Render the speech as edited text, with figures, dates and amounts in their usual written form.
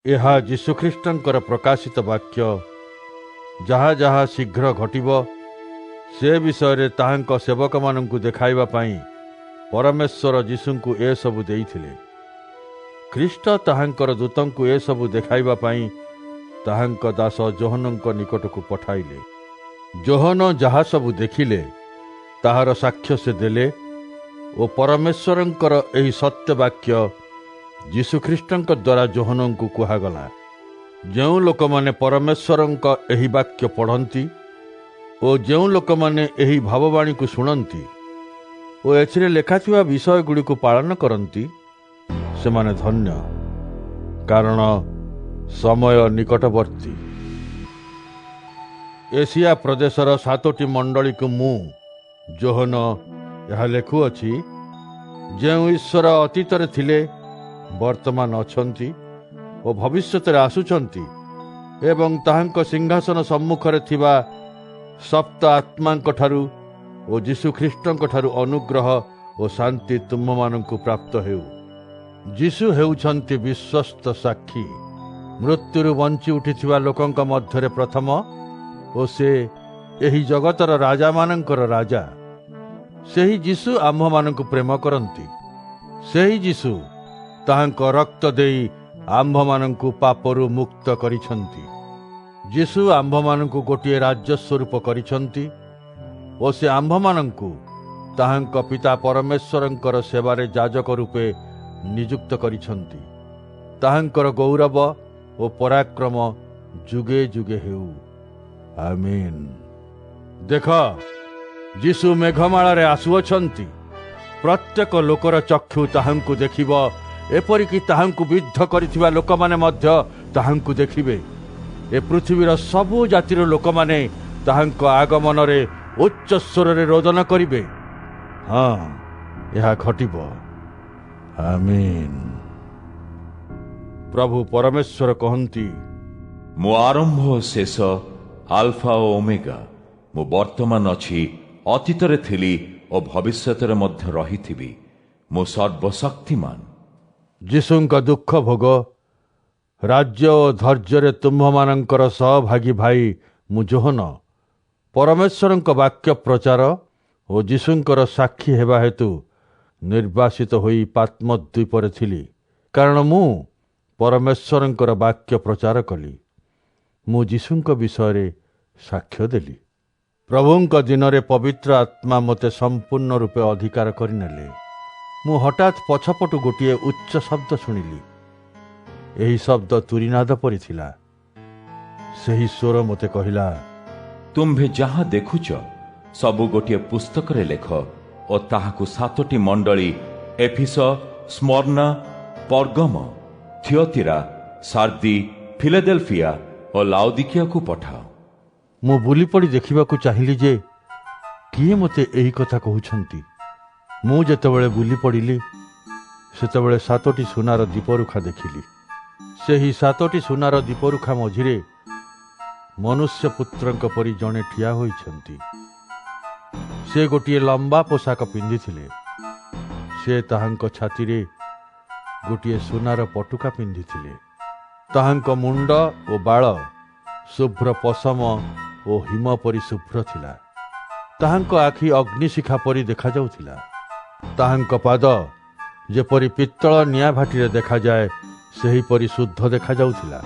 ଏହା ଯୀଶୁଖ୍ରୀଷ୍ଟଙ୍କର ପ୍ରକାଶିତ ବାକ୍ୟ। ଯାହା ଯାହା ଶୀଘ୍ର ଘଟିବ ସେ ବିଷୟରେ ତାହାଙ୍କ ସେବକମାନଙ୍କୁ ଦେଖାଇବା ପାଇଁ ପରମେଶ୍ୱର ଯୀଶୁଙ୍କୁ ଏସବୁ ଦେଇଥିଲେ। ଖ୍ରୀଷ୍ଟ ତାହାଙ୍କର ଦୂତଙ୍କୁ ଏସବୁ ଦେଖାଇବା ପାଇଁ ତାହାଙ୍କ ଦାସ ଯୋହନଙ୍କ ନିକଟକୁ ପଠାଇଲେ। ଯୋହନ ଯାହା ସବୁ ଦେଖିଲେ ତାହାର ସାକ୍ଷ୍ୟ ସେ ଦେଲେ ଓ ପରମେଶ୍ୱରଙ୍କର ଏହି ସତ୍ୟ ବାକ୍ୟ ଯୀଶୁଖ୍ରୀଷ୍ଟଙ୍କ ଦ୍ୱାରା ଯୋହନଙ୍କୁ କୁହାଗଲା। ଯେଉଁ ଲୋକମାନେ ପରମେଶ୍ୱରଙ୍କ ଏହି ବାକ୍ୟ ପଢ଼ନ୍ତି ଓ ଯେଉଁ ଲୋକମାନେ ଏହି ଭାବବାଣୀକୁ ଶୁଣନ୍ତି ଓ ଏଥିରେ ଲେଖାଥିବା ବିଷୟଗୁଡ଼ିକୁ ପାଳନ କରନ୍ତି ସେମାନେ ଧନ୍ୟ, କାରଣ ସମୟ ନିକଟବର୍ତ୍ତୀ। ଏସିଆ ପ୍ରଦେଶର 7ଟି ମଣ୍ଡଳୀକୁ ମୁଁ ଯୋହନ ଏହା ଲେଖୁଅଛି, ଯେଉଁ ଈଶ୍ୱର ଅତୀତରେ ଥିଲେ, ବର୍ତ୍ତମାନ ଅଛନ୍ତି ଓ ଭବିଷ୍ୟତରେ ଆସୁଛନ୍ତି ଏବଂ ତାହାଙ୍କ ସିଂହାସନ ସମ୍ମୁଖରେ ଥିବା ସପ୍ତ ଆତ୍ମାଙ୍କଠାରୁ ଓ ଯୀଶୁଖ୍ରୀଷ୍ଟଙ୍କଠାରୁ ଅନୁଗ୍ରହ ଓ ଶାନ୍ତି ତୁମମାନଙ୍କୁ ପ୍ରାପ୍ତ ହେଉ। ଯୀଶୁ ହେଉଛନ୍ତି ବିଶ୍ୱସ୍ତ ସାକ୍ଷୀ, ମୃତ୍ୟୁରୁ ବଞ୍ଚି ଉଠିଥିବା ଲୋକଙ୍କ ମଧ୍ୟରେ ପ୍ରଥମ ଓ ସେ ଏହି ଜଗତର ରାଜାମାନଙ୍କର ରାଜା। ସେହି ଯୀଶୁ ଆମ୍ଭମାନଙ୍କୁ ପ୍ରେମ କରନ୍ତି। ସେହି ଯୀଶୁ ତାହାଙ୍କ ରକ୍ତ ଦେଇ ଆମ୍ଭମାନଙ୍କୁ ପାପରୁ ମୁକ୍ତ କରିଛନ୍ତି। ଯୀଶୁ ଆମ୍ଭମାନଙ୍କୁ ଗୋଟିଏ ରାଜ୍ୟ ସ୍ୱରୂପ କରିଛନ୍ତି ଓ ସେ ଆମ୍ଭମାନଙ୍କୁ ତାହାଙ୍କ ପିତା ପରମେଶ୍ୱରଙ୍କର ସେବାରେ ଯାଜକ ରୂପେ ନିଯୁକ୍ତ କରିଛନ୍ତି। ତାହାଙ୍କର ଗୌରବ ଓ ପରାକ୍ରମ ଯୁଗେ ଯୁଗେ ହେଉ। ଆମେନ୍। ଦେଖ, ଯୀଶୁ ମେଘମାଳାରେ ଆସୁଅଛନ୍ତି। ପ୍ରତ୍ୟେକ ଲୋକର ଚକ୍ଷୁ ତାହାଙ୍କୁ ଦେଖିବ, ଏପରିକି ତାହାଙ୍କୁ ବିଦ୍ଧ କରିଥିବା ଲୋକମାନେ ମଧ୍ୟ ତାହାଙ୍କୁ ଦେଖିବେ। ଏ ପୃଥିବୀର ସବୁ ଜାତିର ଲୋକମାନେ ତାହାଙ୍କ ଆଗମନରେ ଉଚ୍ଚ ସ୍ୱରରେ ରୋଦନ କରିବେ। ହଁ, ଏହା ଘଟିବ। ଆମେନ୍। ପ୍ରଭୁ ପରମେଶ୍ୱର କହନ୍ତି, ମୁଁ ଆରମ୍ଭ ଓ ଶେଷ, ଆଲଫା ଓ ଓମେଗା। ମୁଁ ବର୍ତ୍ତମାନ ଅଛି, ଅତୀତରେ ଥିଲି ଓ ଭବିଷ୍ୟତରେ ମଧ୍ୟ ରହିଥିବି। ମୁଁ ସର୍ବଶକ୍ତିମାନ। ଯୀଶୁଙ୍କ ଦୁଃଖ ଭୋଗ, ରାଜ୍ୟ ଓ ଧୈର୍ଯ୍ୟରେ ତୁମ୍ଭମାନଙ୍କର ସହଭାଗୀ ଭାଇ ମୁଁ ଯୋହନ, ପରମେଶ୍ୱରଙ୍କ ବାକ୍ୟ ପ୍ରଚାର ଓ ଯୀଶୁଙ୍କର ସାକ୍ଷୀ ହେବା ହେତୁ ନିର୍ବାସିତ ହୋଇ ପାତ୍ମଦ୍ୱୀପରେ ଥିଲି। କାରଣ ମୁଁ ପରମେଶ୍ୱରଙ୍କର ବାକ୍ୟ ପ୍ରଚାର କଲି। ମୁଁ ଯୀଶୁଙ୍କ ବିଷୟରେ ସାକ୍ଷ୍ୟ ଦେଲି। ପ୍ରଭୁଙ୍କ ଦିନରେ ପବିତ୍ର ଆତ୍ମା ମୋତେ ସମ୍ପୂର୍ଣ୍ଣ ରୂପେ ଅଧିକାର କରିନେଲେ। ମୁଁ ହଠାତ୍ ପଛପଟୁ ଗୋଟିଏ ଉଚ୍ଚ ଶବ୍ଦ ଶୁଣିଲି। ଏହି ଶବ୍ଦ ତୁରୀନାଦ ପରି ଥିଲା। ସେହି ସ୍ୱର ମୋତେ କହିଲା, ତୁମ୍ଭେ ଯାହା ଦେଖୁଛ ସବୁ ଗୋଟିଏ ପୁସ୍ତକରେ ଲେଖ ଓ ତାହାକୁ 7ଟି ମଣ୍ଡଳୀ ଏଫିସ, ସ୍ମର୍ଣ୍ଣା, ପର୍ଗମ, ଥିଅତିରା, ସାର୍ଦି, ଫିଲାଦେଲଫିଆ ଓ ଲାଉଦିକିଆକୁ ପଠାଅ। ମୁଁ ବୁଲି ପଡ଼ି ଦେଖିବାକୁ ଚାହିଁଲି ଯେ କିଏ ମୋତେ ଏହି କଥା କହୁଛନ୍ତି। ମୁଁ ଯେତେବେଳେ ବୁଲି ପଡ଼ିଲି ସେତେବେଳେ 7ଟି ସୁନାର ଦୀପରୁଖା ଦେଖିଲି। ସେହି 7ଟି ସୁନାର ଦୀପରୁଖା ମଝିରେ ମନୁଷ୍ୟ ପୁତ୍ରଙ୍କ ପରି ଜଣେ ଠିଆ ହୋଇଛନ୍ତି। ସେ ଗୋଟିଏ ଲମ୍ବା ପୋଷାକ ପିନ୍ଧିଥିଲେ। ସେ ତାହାଙ୍କ ଛାତିରେ ଗୋଟିଏ ସୁନାର ପଟୁକା ପିନ୍ଧିଥିଲେ। ତାହାଙ୍କ ମୁଣ୍ଡ ଓ ବାଳ ଶୁଭ୍ର ପଶମ ଓ ହିମ ପରି ଶୁଭ୍ର ଥିଲା। ତାହାଙ୍କ ଆଖି ଅଗ୍ନିଶିଖା ପରି ଦେଖାଯାଉଥିଲା। ତାହାଙ୍କ ପାଦ ଯେପରି ପିତ୍ତଳ ନିଆଁ ଭାଟିରେ ଦେଖାଯାଏ ସେହିପରି ଶୁଦ୍ଧ ଦେଖାଯାଉଥିଲା।